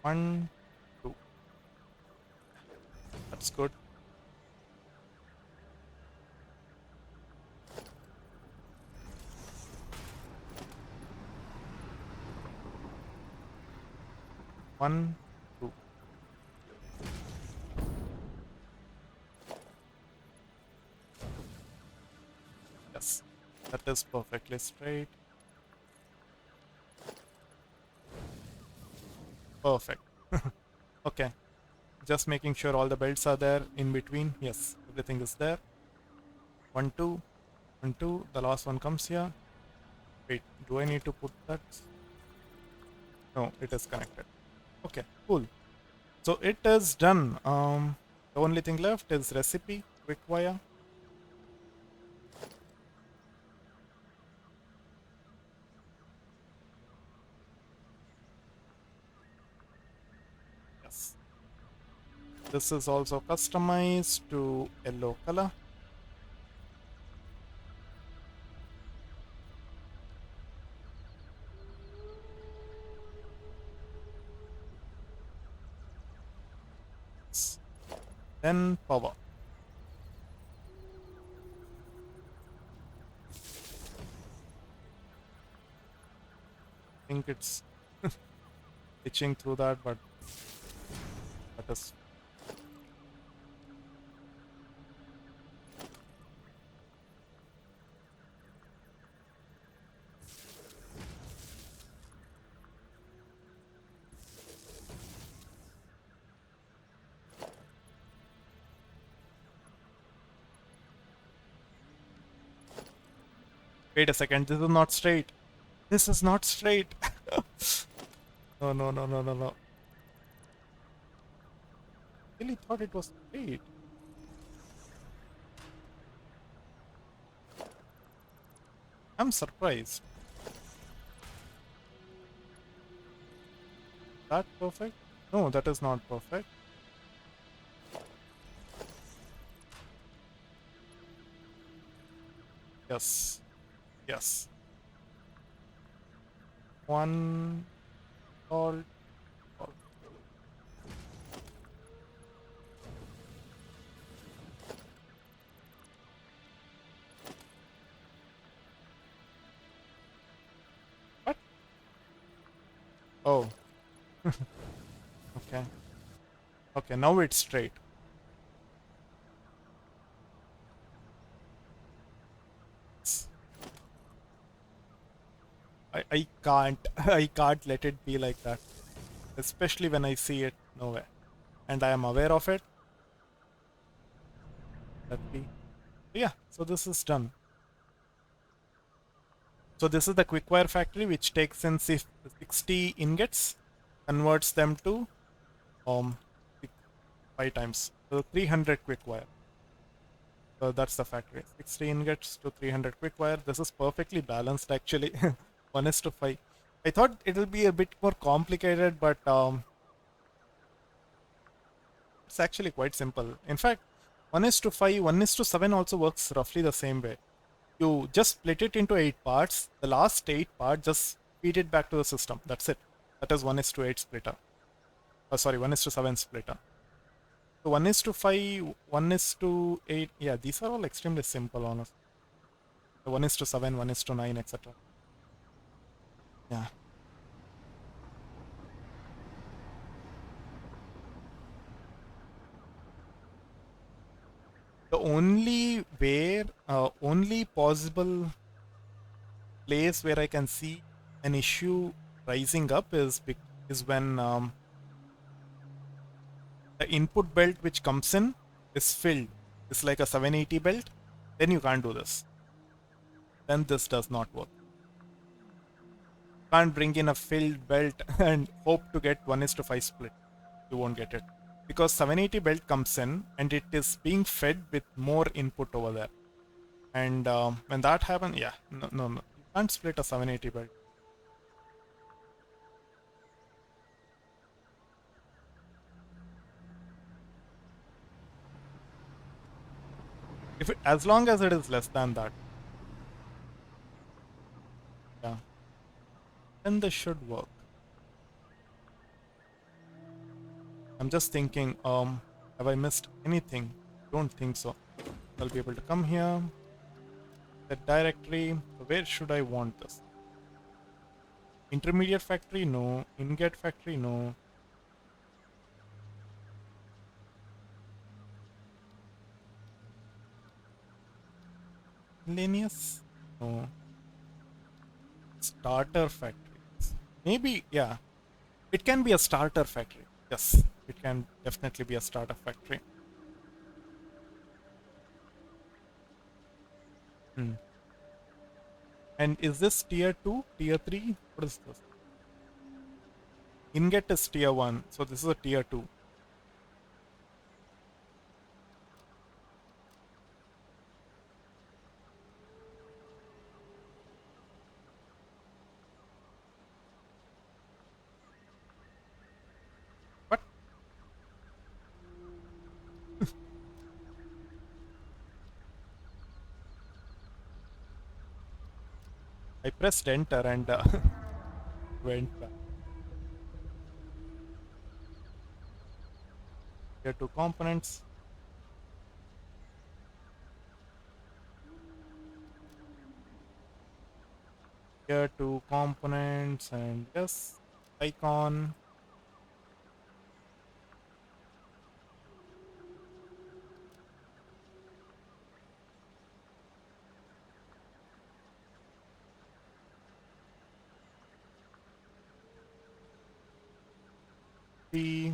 1, 2. That's good. One, two. Yes, that is perfectly straight. Perfect. Okay, just making sure all the belts are there in between. Yes, everything is there. 1, 2, 1, 2. The last one comes here. Wait, do I need to put that? No, it is connected. Okay, cool. So it is done. The only thing left is recipe, Quickwire. Yes. This is also customized to yellow color. Yes. Then power. I think it's itching through that, but that is. Wait a second, this is not straight. This is not straight. No, no, no, no, no, no. I really thought it was straight. I'm surprised. That perfect? No, that is not perfect. Yes. Yes. One all. All. What? Oh. Okay. Okay, now it's straight. I can't I can't let it be like that. Especially when I see it nowhere. And I am aware of it. That be. Yeah, so this is done. So this is the Quickwire factory which takes in 60 ingots, converts them to um 5 times. So 300 Quickwire. So that's the factory. 60 ingots to 300 Quickwire. This is perfectly balanced actually. 1 is to 5. I thought it'll be a bit more complicated, but it's actually quite simple. In fact, 1 is to 5, 1 is to 7 also works roughly the same way. You just split it into 8 parts. The last 8 parts, just feed it back to the system. That's it. That is 1 is to 8 splitter. Sorry, 1 is to 7 splitter. So 1 is to 5, 1 is to 8. Yeah, these are all extremely simple, honestly. So 1 is to 7, 1 is to 9, etc. Yeah. The only possible place where I can see an issue rising up is when the input belt which comes in is filled. It's like a 780 belt. Then you can't do this. Then this does not work. You can't bring in a filled belt and hope to get 1 is to 5 split. You won't get it. Because 780 belt comes in and it is being fed with more input over there. And when that happens, yeah, no, no, no. You can't split a 780 belt. If it, as long as it is less than that, yeah, then this should work. I'm just thinking, have I missed anything? Don't think so. I'll be able to come here, the directory. So where should I want this? Intermediate factory, no. Inget factory, no. Miscellaneous, no. Starter factory. Maybe, yeah. It can be a starter factory. Yes, it can definitely be a starter factory. Hmm. And is this tier 2, tier 3? What is this? Inget is tier 1, so this is a tier 2. What? I pressed enter and went back. Tier 2 components. Tier 2 components and yes, icon. The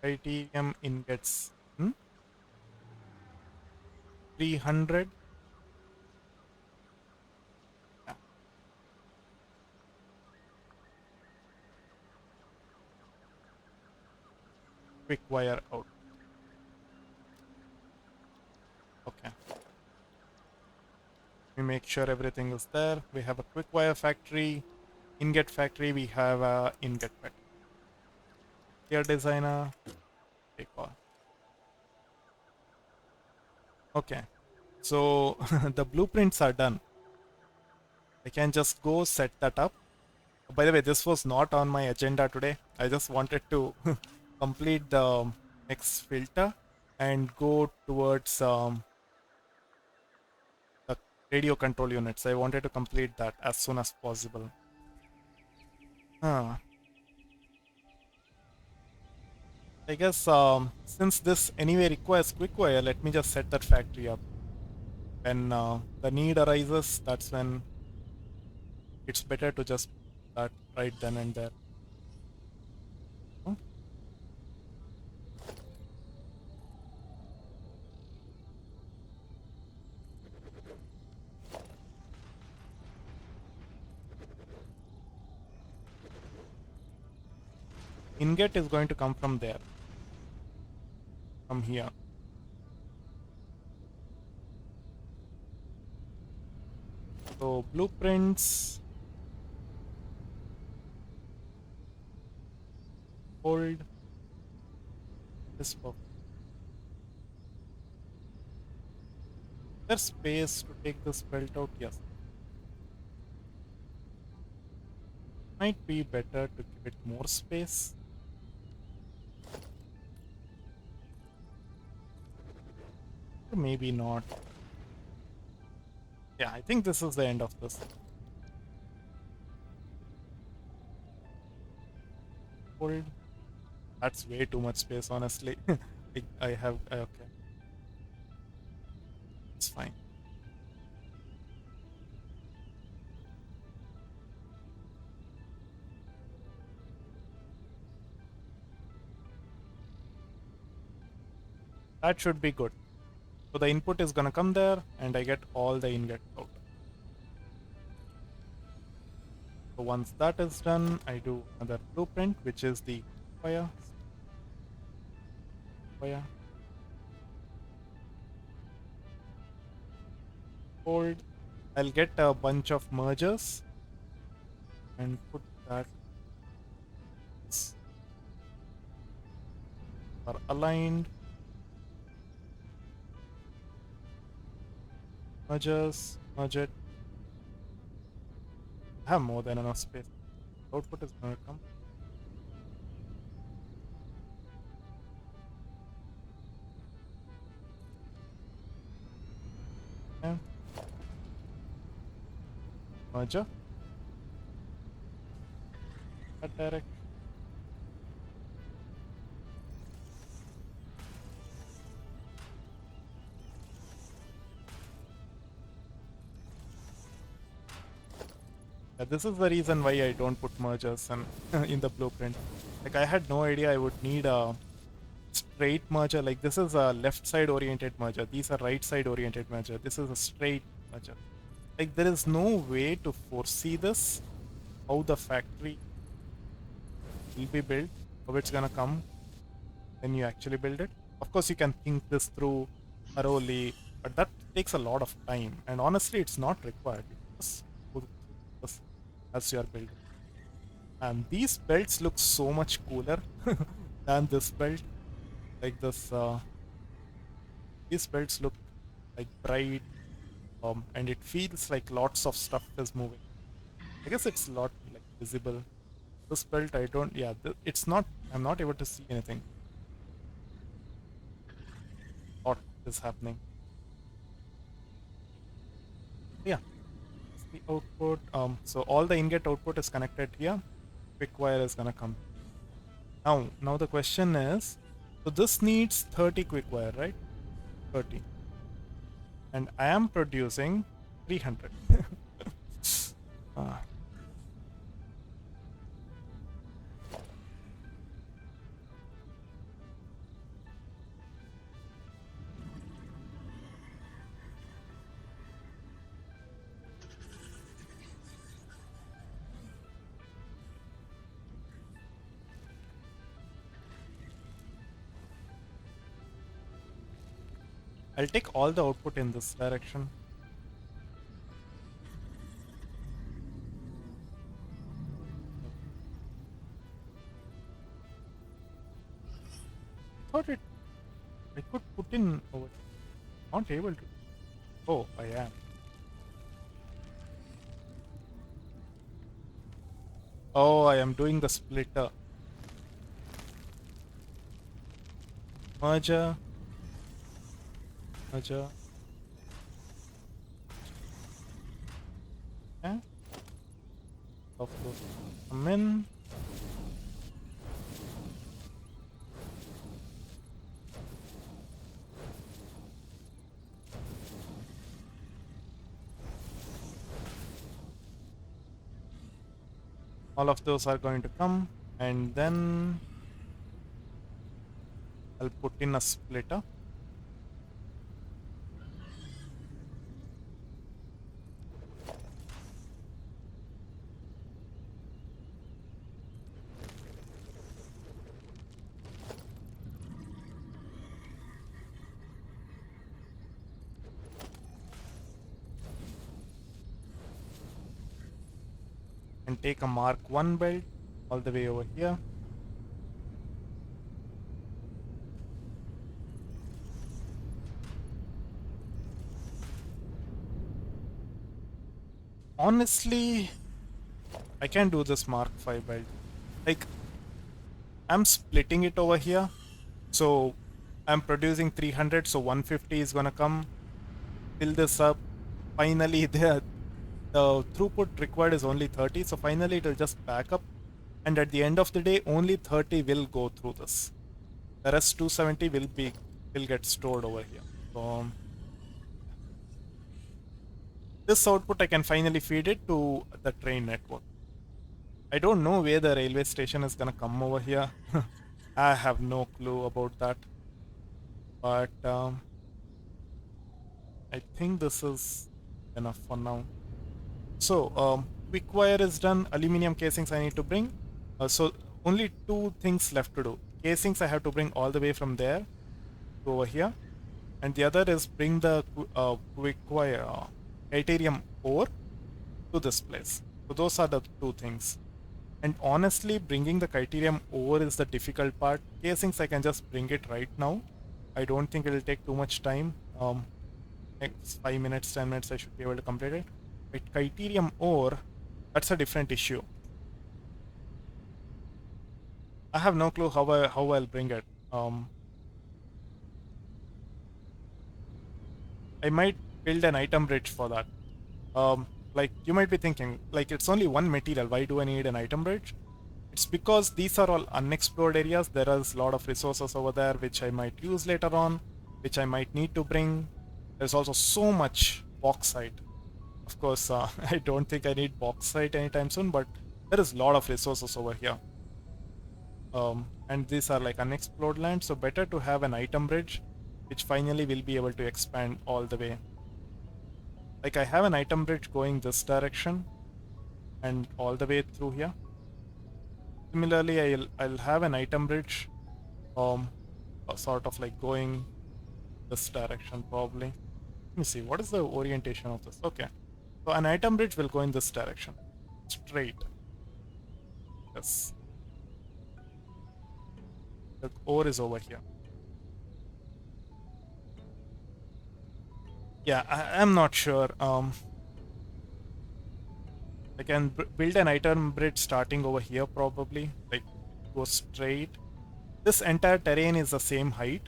ITM ingets. 300. Yeah, quick wire out. Okay. We make sure everything is there. We have a quick wire factory, ingot factory. We have a ingot factory. Tier designer. Take all. Okay. So the blueprints are done. I can just go set that up. By the way, this was not on my agenda today. I just wanted to complete the next filter and go towards the radio control units. I wanted to complete that as soon as possible. Huh. I guess since this anyway requires Quickwire, let me just set that factory up. When the need arises, that's when it's better to just start right then and there. Hmm? Ingot is going to come from there, from here. So blueprints, hold this for there's space to take this belt out. Yes, might be better to give it more space. Or maybe not. Yeah, I think this is the end of this. Hold. That's way too much space, honestly. I have okay. It's fine. That should be good. So the input is gonna come there and I get all the ingot out. So once that is done, I do another blueprint, which is the fire. Fire. Hold. I'll get a bunch of mergers and put that are aligned. Mergers, merge it. I have more than enough space. Output is gonna come. Yeah. Merger. That direct. Yeah, this is the reason why I don't put mergers and in the blueprint. Like I had no idea I would need a straight merger. Like this is a left side oriented merger. These are right side oriented merger. This is a straight merger. Like there is no way to foresee this, how the factory will be built, how it's gonna come when you actually build it. Of course, you can think this through thoroughly, but that takes a lot of time. And honestly, it's not required. You just go through this as you are building. And these belts look so much cooler than this belt. Like this, these belts look like bright, and it feels like lots of stuff is moving. I guess it's a lot like visible. This belt, I don't. Yeah, it's not. I'm not able to see anything. What is happening? Yeah, it's the output. So all the ingot output is connected here. Quickwire is gonna come. Now the question is, so this needs 30 quickwire, right? 30, and I am producing 300. uh, I'll take all the output in this direction. Thought it. I could put in over. Not able to. Oh, I am. Oh, I am doing the splitter. Merger. Merger. Yeah. Of course. Come in. All of those are going to come, and then I'll put in a splitter. And take a Mark 1 belt all the way over here. Honestly, I can do this Mark 5 belt. Like, I'm splitting it over here. So, I'm producing 300, so 150 is gonna come. Fill this up. Finally, the throughput required is only 30, so finally it will just back up. And at the end of the day, only 30 will go through this. The rest 270 will get stored over here. So this output I can finally feed it to the train network. I don't know where the railway station is gonna come over here. I have no clue about that. But I think this is enough for now. So quick wire is done. Aluminum casings I need to bring. So only two things left to do. Casings I have to bring all the way from there to over here, and the other is bring the quick wire Ethereum ore to this place. So those are the two things. And honestly, bringing the Criterium ore is the difficult part. Casings, I can just bring it right now. I don't think it will take too much time. Next 5 minutes, 10 minutes, I should be able to complete it. But Criterium ore, that's a different issue. I have no clue how I'll bring it. I might build an item bridge for that. Like you might be thinking, like it's only one material, why do I need an item bridge? It's because these are all unexplored areas. There is a lot of resources over there which I might use later on, which I might need to bring. There's also so much bauxite. Of course, I don't think I need bauxite anytime soon, but there is a lot of resources over here. And these are like unexplored land, so better to have an item bridge, which finally will be able to expand all the way. Like I have an item bridge going this direction and all the way through here. Similarly, I'll have an item bridge, sort of like going this direction probably. Let me see, what is the orientation of this? Okay, so an item bridge will go in this direction, straight. Yes, the ore is over here. Yeah, I'm not sure. I can build an item bridge starting over here probably, like go straight. This entire terrain is the same height.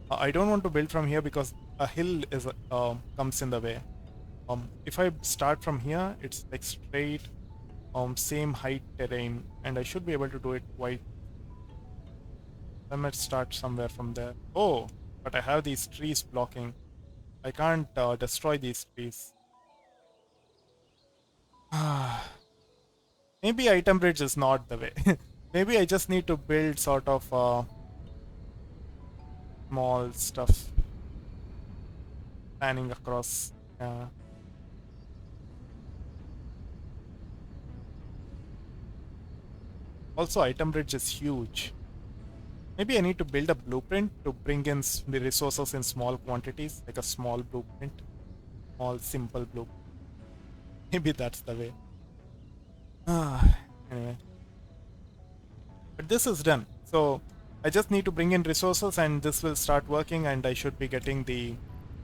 I don't want to build from here because a hill is comes in the way. If I start from here, it's like straight, same height terrain, and I should be able to do it quite. I might start somewhere from there. Oh, but I have these trees blocking. I can't destroy these trees. Maybe item bridge is not the way. Maybe I just need to build sort of small stuff panning across. Also, item bridge is huge. Maybe I need to build a blueprint to bring in the resources in small quantities, like a small blueprint, small simple blueprint. Maybe that's the way. Anyway, but this is done. So I just need to bring in resources, and this will start working, and I should be getting the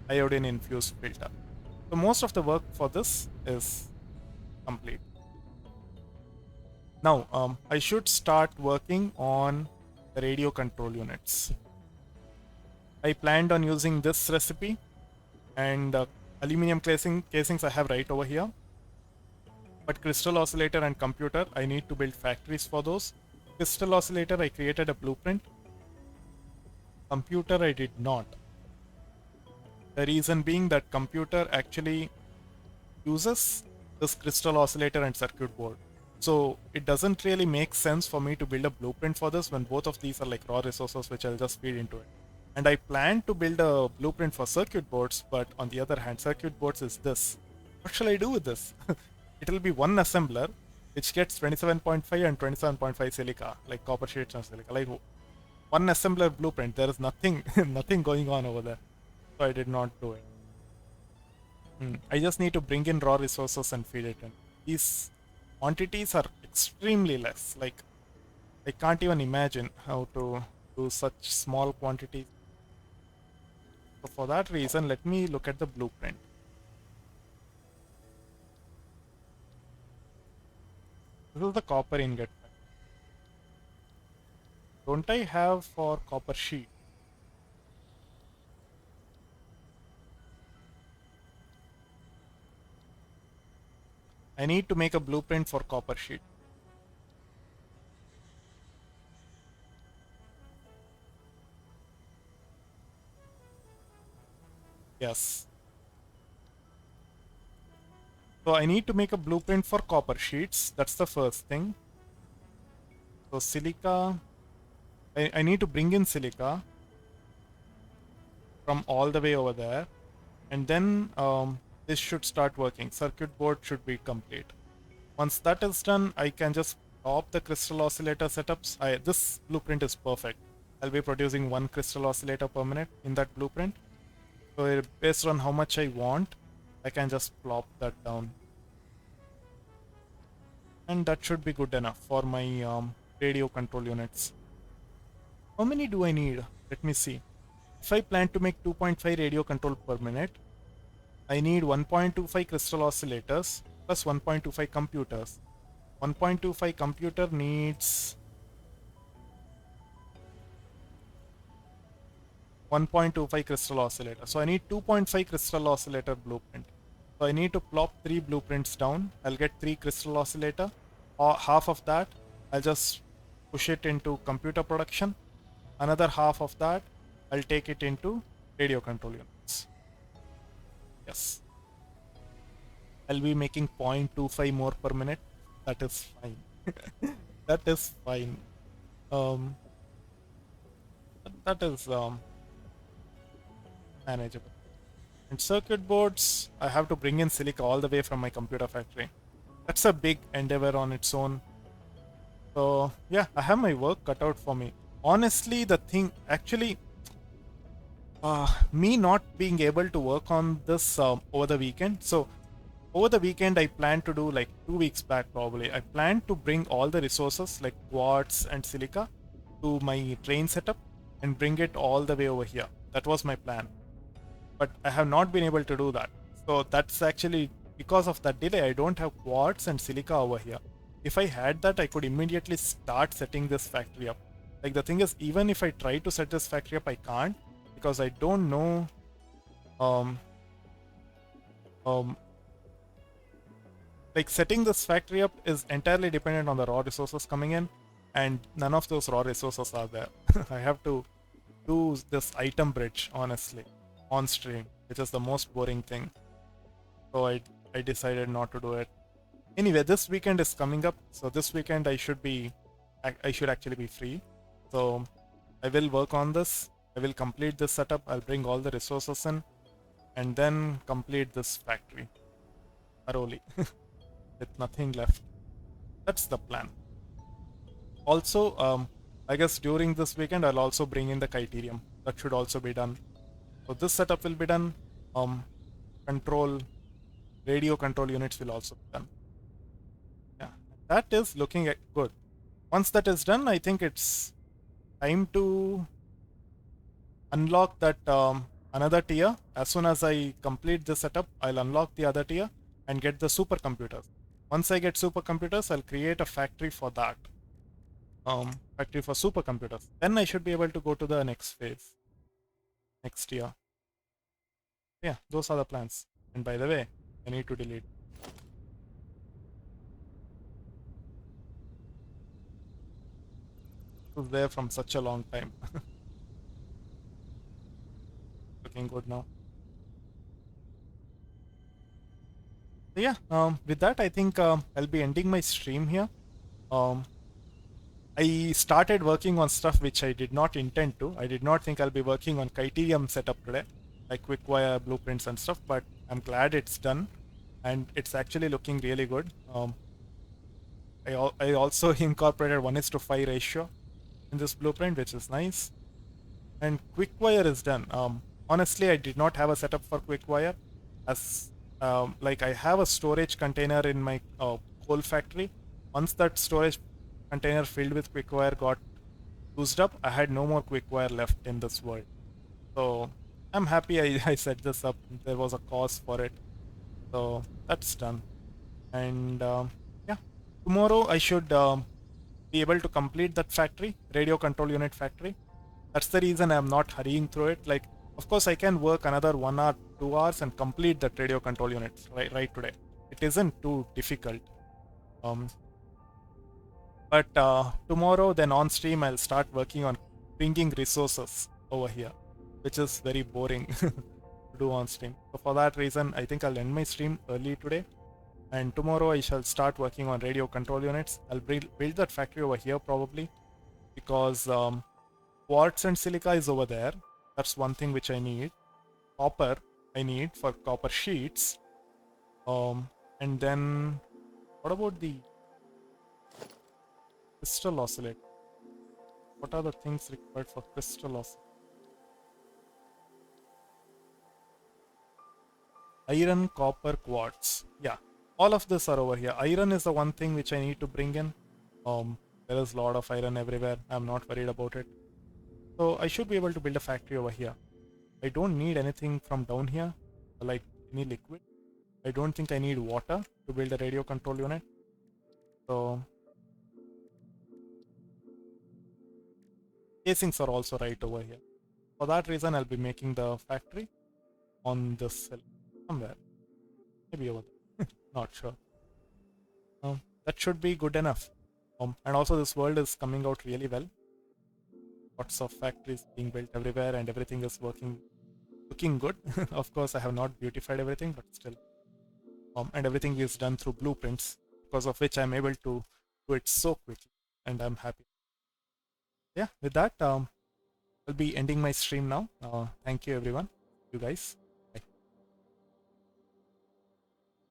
iodine infused filter. So most of the work for this is complete. Now I should start working on the radio control units. I planned on using this recipe, and aluminum casings I have right over here. But crystal oscillator and computer, I need to build factories for those. Crystal oscillator, I created a blueprint. Computer, I did not. The reason being that computer actually uses this crystal oscillator and circuit board. So it doesn't really make sense for me to build a blueprint for this when both of these are like raw resources which I'll just feed into it. And I plan to build a blueprint for circuit boards, but on the other hand, circuit boards is this. What shall I do with this? It will be one assembler which gets 27.5 and 27.5 silica, like copper sheets and silica. Like one assembler blueprint, there is nothing nothing going on over there. So I did not do it. I just need to bring in raw resources and feed it in. These quantities are extremely less. Like I can't even imagine how to do such small quantities. So for that reason, let me look at the blueprint. This is the copper ingot. Don't I have for copper sheet? I need to make a blueprint for copper sheet. Yes. So I need to make a blueprint for copper sheets. That's the first thing. So silica, I need to bring in silica from all the way over there, and then this should start working. Circuit board should be complete. Once that is done, I can just stop the crystal oscillator setups. This blueprint is perfect. I'll be producing one crystal oscillator per minute in that blueprint. So based on how much I want, I can just plop that down. And that should be good enough for my radio control units. How many do I need? Let me see. If I plan to make 2.5 radio control per minute, I need 1.25 crystal oscillators plus 1.25 computers. 1.25 computer needs 1.25 crystal oscillator. So I need 2.5 crystal oscillator blueprint. So I need to plop 3 blueprints down. I'll get 3 crystal oscillator. Or half of that, I'll just push it into computer production. Another half of that, I'll take it into radio control units. Yes. I'll be making 0.25 more per minute. That is fine. That is fine. Um, that is manageable. And circuit boards, I have to bring in silica all the way from my computer factory. That's a big endeavor on its own. So yeah, I have my work cut out for me. Honestly, the thing actually, me not being able to work on this over the weekend. So over the weekend, I plan to do like 2 weeks back probably. I plan to bring all the resources like quartz and silica to my train setup and bring it all the way over here. That was my plan. But I have not been able to do that. So that's actually because of that delay. I don't have quartz and silica over here. If I had that, I could immediately start setting this factory up. Like the thing is, even if I try to set this factory up, I can't because I don't know like setting this factory up is entirely dependent on the raw resources coming in, and none of those raw resources are there. I have to do this item bridge honestly on stream, which is the most boring thing. So I decided not to do it. Anyway, this weekend is coming up, so this weekend I should actually be free. So I will work on this. I will complete this setup. I'll bring all the resources in and then complete this factory thoroughly with nothing left. That's the plan. Also, I guess during this weekend I'll also bring in the Criterium. That should also be done. So this setup will be done. Radio control units will also be done. Yeah, that is looking good. Once that is done, I think it's time to unlock that another tier. As soon as I complete this setup, I'll unlock the other tier and get the supercomputers. Once I get supercomputers, I'll create a factory for that. Factory for supercomputers. Then I should be able to go to the next phase. Next tier. Yeah, those are the plans. And by the way, I need to delete. It was there from such a long time. Looking good now. So yeah, with that, I think I'll be ending my stream here. I started working on stuff which I did not intend to. I did not think I'll be working on Criterium setup today, like Quickwire blueprints and stuff, but I'm glad it's done and it's actually looking really good. I also incorporated 1:5 ratio in this blueprint, which is nice. And Quickwire is done. Honestly, I did not have a setup for Quickwire, as like I have a storage container in my coal factory. Once that storage container filled with Quickwire got used up, I had no more Quickwire left in this world. So I'm happy I set this up. There was a cause for it. So that's done. And yeah, tomorrow I should be able to complete that factory, radio control unit factory. That's the reason I'm not hurrying through it. Like, of course, I can work another 1 hour, 2 hours and complete that radio control unit right today. It isn't too difficult. But tomorrow, then on stream, I'll start working on bringing resources over here, which is very boring to do on stream. So for that reason, I think I'll end my stream early today. And tomorrow, I shall start working on radio control units. I'll build that factory over here probably, because quartz and silica is over there. That's one thing which I need. Copper I need for copper sheets. And then what about the crystal oscillator? What are the things required for crystal oscillator? Iron, copper, quartz. Yeah, all of this are over here. Iron is the one thing which I need to bring in. There is a lot of iron everywhere. I'm not worried about it. So I should be able to build a factory over here. I don't need anything from down here, like any liquid. I don't think I need water to build a radio control unit. So casings are also right over here. for that reason, I'll be making the factory on this hill somewhere, maybe over there. Not sure. That should be good enough. And also, this world is coming out really well. Lots of factories being built everywhere, and everything is looking good. Of course, I have not beautified everything, but still. And everything is done through blueprints, because of which I'm able to do it so quickly, and I'm happy. Yeah, with that, I'll be ending my stream now. Thank you, everyone. You guys.